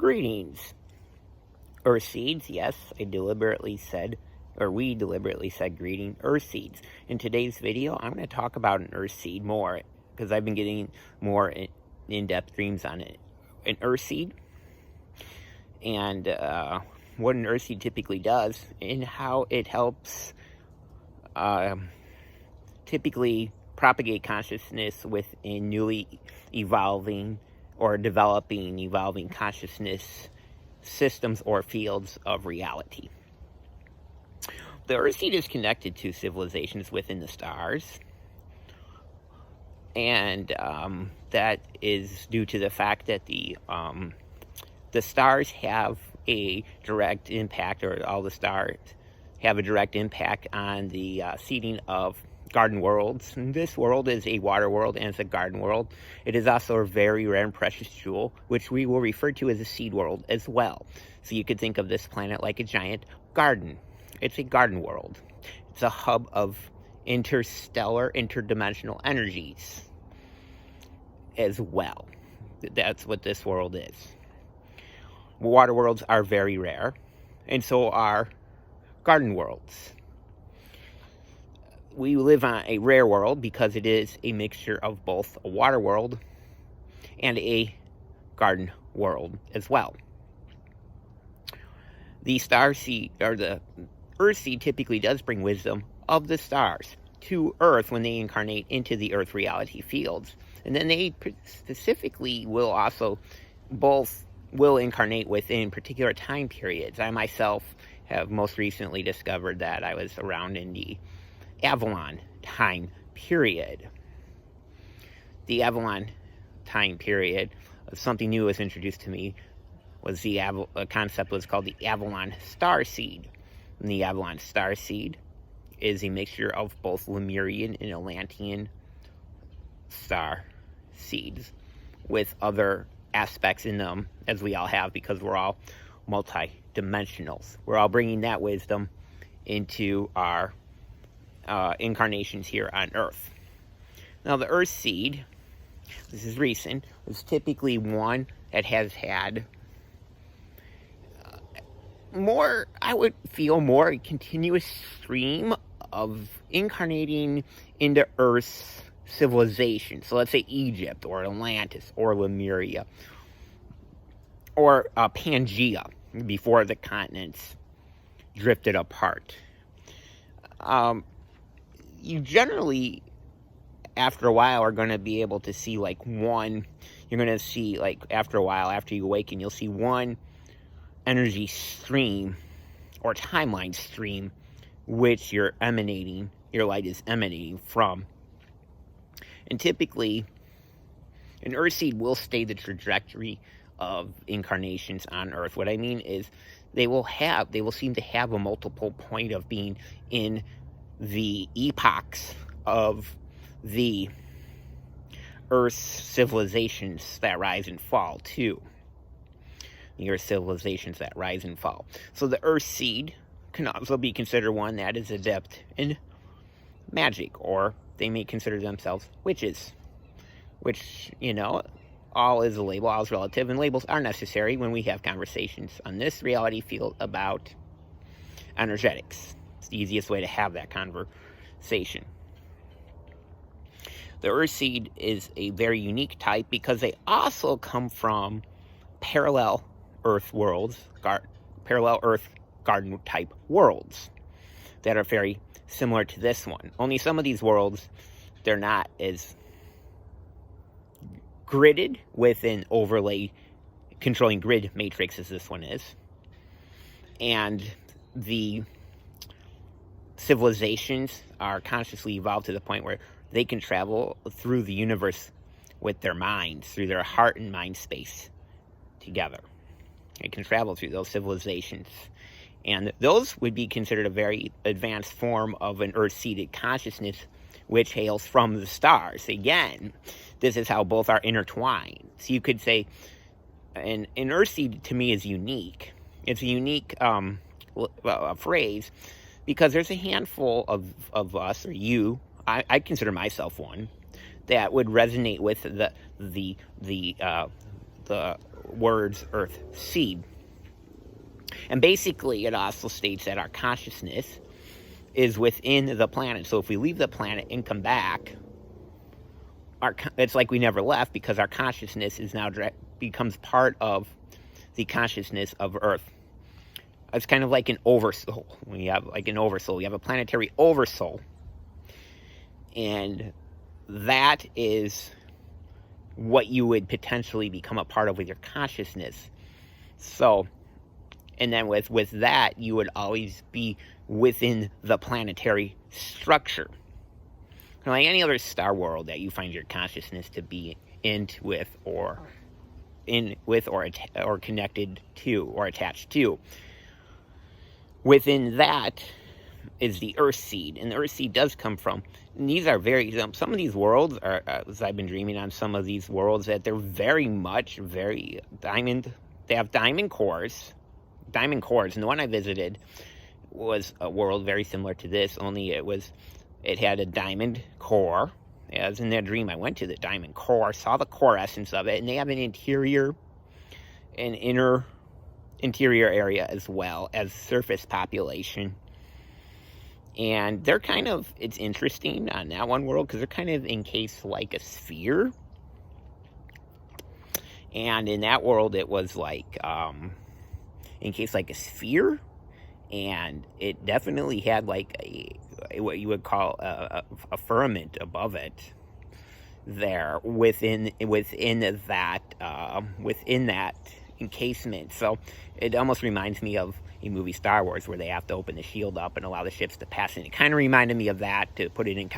Greetings, Earth Seeds. Yes, we deliberately said greeting Earth Seeds. In today's video, I'm going to talk about an Earth Seed more, because I've been getting more in-depth dreams on it. An Earth Seed, and what an Earth Seed typically does, and how it helps typically propagate consciousness within newly evolving or evolving consciousness systems or fields of reality. The Earth Seed is connected to civilizations within the stars, and that is due to the fact that the stars have a direct impact, or all the stars have a direct impact on the seeding of garden worlds. And this world is a water world and it's a garden world. It is also a very rare and precious jewel, which we will refer to as a seed world as well. So you could think of this planet like a giant garden. It's a garden world. It's a hub of interstellar, interdimensional energies as well. That's what this world is. Water worlds are very rare, and so are garden worlds. We live on a rare world because it is a mixture of both a water world and a garden world as well. The star seed, or the Earth Seed, typically does bring wisdom of the stars to Earth when they incarnate into the Earth reality fields. And then they specifically will also will incarnate within particular time periods. I myself have most recently discovered that I was around in the Avalon time period. The Avalon time period, something new was introduced to me, was the concept was called the Avalon star seed. And the Avalon star seed is a mixture of both Lemurian and Atlantean star seeds, with other aspects in them, as we all have, because we're all multi-dimensionals. We're all bringing that wisdom into our incarnations here on Earth. Now, the Earth Seed, this is recent, is typically one that has had more, I would feel, more a continuous stream of incarnating into Earth's civilization. So let's say Egypt, or Atlantis, or Lemuria, or Pangea, before the continents drifted apart. You generally, after a while, are going to be able to see like one, you're going to see like after a while, after you awaken, you'll see one energy stream or timeline stream which your light is emanating from. And typically, an Earth Seed will stay the trajectory of incarnations on Earth. What I mean is they will seem to have a multiple point of being in the epochs of the Earth's civilizations that rise and fall too. The Earth civilizations that rise and fall. So the Earth Seed can also be considered one that is adept in magic, or they may consider themselves witches, which, you know, all is a label, all is relative, and labels are necessary when we have conversations on this reality field about energetics. It's the easiest way to have that conversation. The Earth Seed is a very unique type because they also come from parallel Earth worlds, parallel Earth garden type worlds that are very similar to this one. Only some of these worlds, they're not as gridded with an overlay controlling grid matrix as this one is. And the civilizations are consciously evolved to the point where they can travel through the universe with their minds, through their heart and mind space together. They can travel through those civilizations. And those would be considered a very advanced form of an Earth-seeded consciousness, which hails from the stars. Again, this is how both are intertwined. So you could say an Earth-seed to me is unique. It's a unique phrase, because there's a handful of us, or you, I consider myself one, that would resonate with the words earth seed. And basically, it also states that our consciousness is within the planet. So if we leave the planet and come back, it's like we never left, because our consciousness is now becomes part of the consciousness of Earth. It's kind of like an oversoul. We have like an oversoul. We have a planetary oversoul. And that is what you would potentially become a part of with your consciousness. So, and then with that, you would always be within the planetary structure. Like any other star world that you find your consciousness to be or connected to or attached to. Within that is the Earth seed, and the Earth seed does come from. And these are some of these worlds are, as I've been dreaming on some of these worlds, that they're very diamond. They have diamond cores, and the one I visited was a world very similar to this, only it had a diamond core. As in that dream, I went to the diamond core, saw the core essence of it, and they have an inner interior area as well as surface population. And they're kind of, it's interesting on that one world because they're kind of encased like a sphere. And in that world, it was like encased like a sphere, and it definitely had like what you would call a firmament above it there within that encasement. So it almost reminds me of a movie Star Wars where they have to open the shield up and allow the ships to pass in. It kind of reminded me of that, to put it into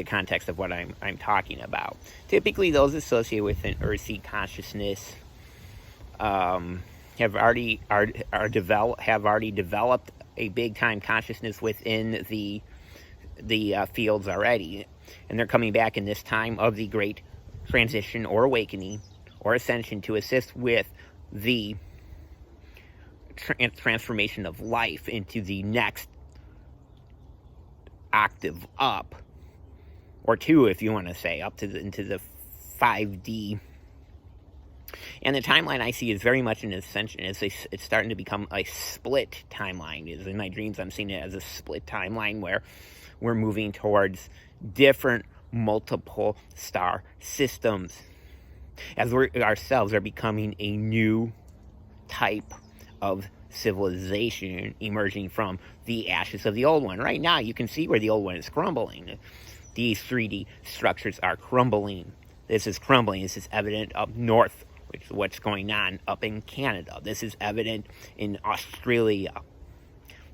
context of what I'm talking about. Typically, those associated with an earthly consciousness have already developed a big time consciousness within the fields already, and they're coming back in this time of the great transition or awakening or ascension to assist with the transformation of life into the next octave up, or two if you want to say, up to into the 5D. And the timeline I see is very much an ascension. It's starting to become a split timeline. In my dreams, I'm seeing it as a split timeline where we're moving towards different multiple star systems, as we ourselves are becoming a new type of civilization emerging from the ashes of the old one. Right now, you can see where the old one is crumbling. These 3D structures are crumbling. This is crumbling. This is evident up north, which is what's going on up in Canada. This is evident in Australia.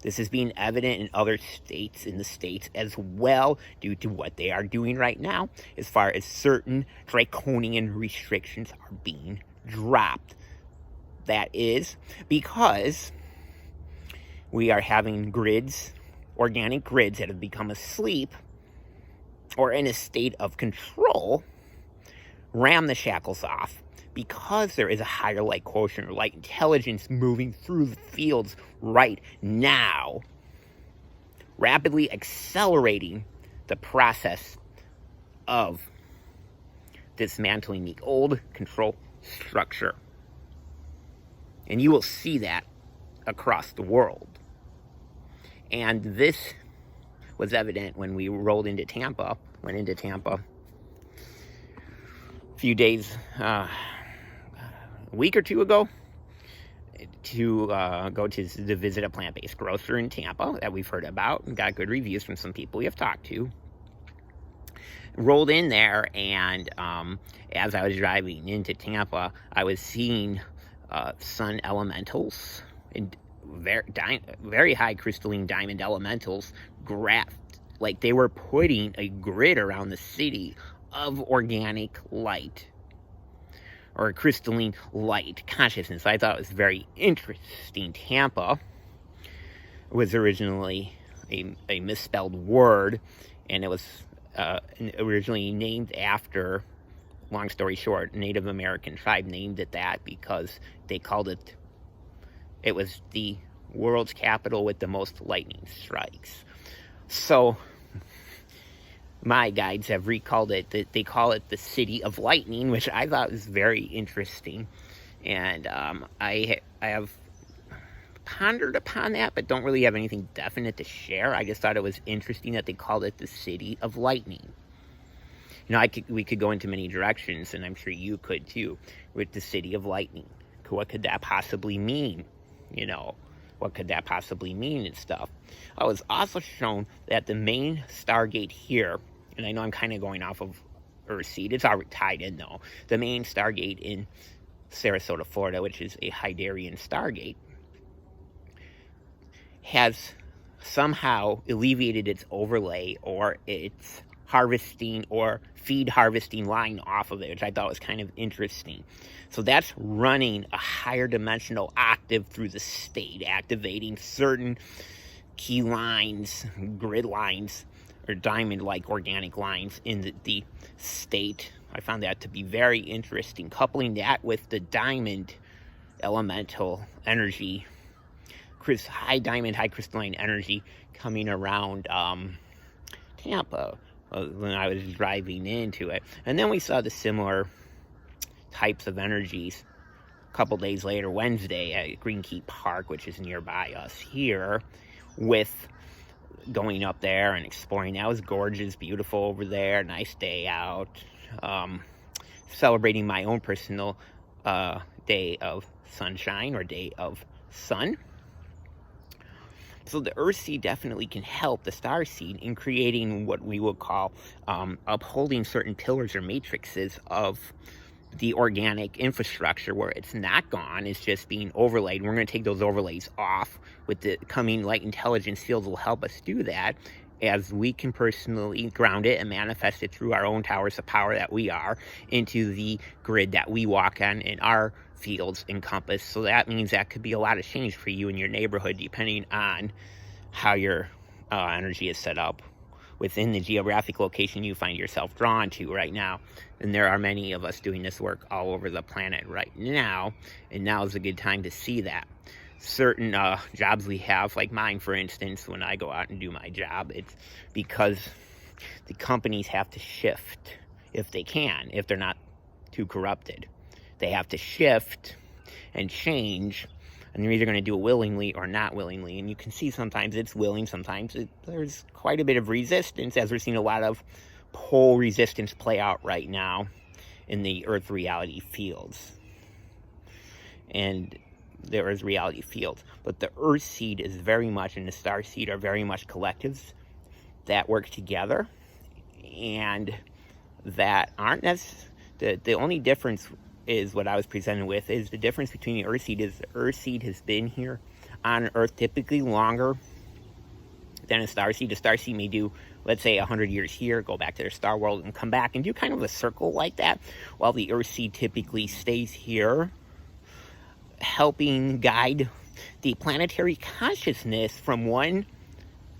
This is being evident in other states in the States as well, due to what they are doing right now, as far as certain draconian restrictions are being dropped. That is because we are having organic grids that have become asleep or in a state of control, ram the shackles off, because there is a higher light quotient or light intelligence moving through the fields right now, rapidly accelerating the process of dismantling the old control structure. And you will see that across the world. And this was evident when we went into Tampa a few days, a week or two ago, to go to visit a plant-based grocer in Tampa that we've heard about and got good reviews from some people we have talked to. Rolled in there, and as I was driving into Tampa, I was seeing sun elementals and very high crystalline diamond elementals graphed, like they were putting a grid around the city of organic light or crystalline light consciousness. I thought it was very interesting. Tampa was originally a misspelled word, and it was originally named after, long story short, Native American tribe named it that because they called it was the world's capital with the most lightning strikes. So my guides have recalled it, that they call it the City of Lightning, which I thought was very interesting. And I have pondered upon that, but don't really have anything definite to share. I just thought it was interesting that they called it the City of Lightning. You know, we could go into many directions, and I'm sure you could too, with the City of Lightning. What could that possibly mean? You know, what could that possibly mean and stuff? I was also shown that the main Stargate here, and I know I'm kind of going off of Earthseed, it's already tied in though, the main Stargate in Sarasota, Florida, which is a Hydarian Stargate, has somehow alleviated its overlay or its harvesting or feed harvesting line off of it, which I thought was kind of interesting. So that's running a higher dimensional octave through the state, activating certain key lines, grid lines, or diamond-like organic lines in the state. I found that to be very interesting. Coupling that with the diamond elemental energy, high diamond, high crystalline energy coming around Tampa when I was driving into it. And then we saw the similar types of energies a couple days later, Wednesday, at Green Key Park, which is nearby us here, with going up there and exploring. That was gorgeous, beautiful over there, nice day out. Celebrating my own personal day of sunshine, or day of sun. So the Earth Seed definitely can help the Star Seed in creating what we would call upholding certain pillars or matrices of the organic infrastructure, where it's not gone, it's just being overlaid. We're going to take those overlays off with the coming light intelligence fields will help us do that, as we can personally ground it and manifest it through our own towers of power that we are into the grid that we walk on in our fields encompass. So that means that could be a lot of change for you in your neighborhood, depending on how your energy is set up within the geographic location you find yourself drawn to right now. And there are many of us doing this work all over the planet right now, and now is a good time to see that. Certain jobs we have, like mine for instance, when I go out and do my job, it's because the companies have to shift if they can, if they're not too corrupted. They have to shift and change, and they're either going to do it willingly or not willingly. And you can see sometimes it's willing, sometimes there's quite a bit of resistance, as we're seeing a lot of pole resistance play out right now in the Earth reality fields. And there is reality fields, but the Earth Seed is very much, and the Star Seed are very much collectives that work together, and that aren't necessarily, the only difference is what I was presented with, is the difference between the Earth Seed is the Earth Seed has been here on Earth typically longer than a Star Seed. A Star Seed may do, let's say, 100 years here, go back to their star world, and come back and do kind of a circle like that, while the Earth Seed typically stays here, helping guide the planetary consciousness from one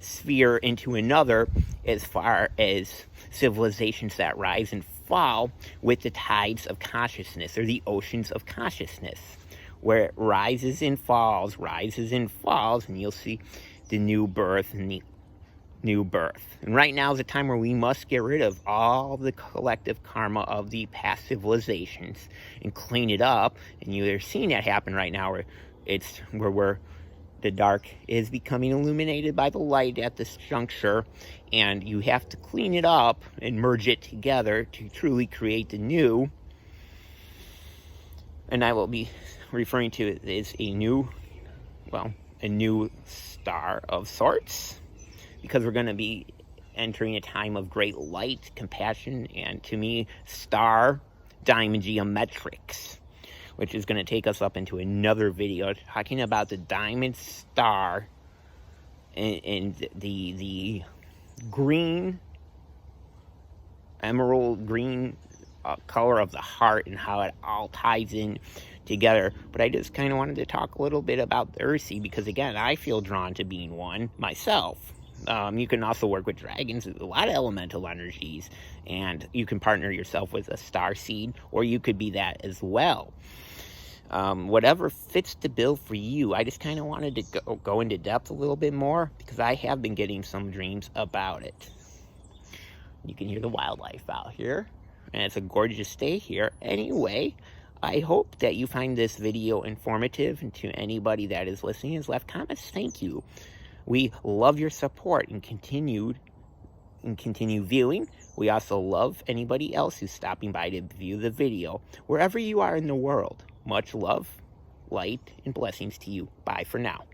sphere into another, as far as civilizations that rise and fall with the tides of consciousness, or the oceans of consciousness, where it rises and falls, and you'll see the new birth and the new birth. And right now is a time where we must get rid of all the collective karma of the past civilizations and clean it up. And you're seeing that happen right now, where the dark is becoming illuminated by the light at this juncture, and you have to clean it up and merge it together to truly create the new. And I will be referring to it as a new star of sorts, because we're going to be entering a time of great light, compassion, and, to me, star diamond geometrics, which is going to take us up into another video talking about the diamond star and the green, emerald green color of the heart, and how it all ties in together. But I just kind of wanted to talk a little bit about the Earth Seed, because again, I feel drawn to being one myself. You can also work with dragons, a lot of elemental energies, and you can partner yourself with a Star Seed, or you could be that as well. Whatever fits the bill for you. I just kind of wanted to go into depth a little bit more, because I have been getting some dreams about it. You can hear the wildlife out here. And it's a gorgeous day here. Anyway, I hope that you find this video informative, and to anybody that is listening has left comments, thank you. We love your support and continue viewing. We also love anybody else who's stopping by to view the video. Wherever you are in the world, much love, light, and blessings to you. Bye for now.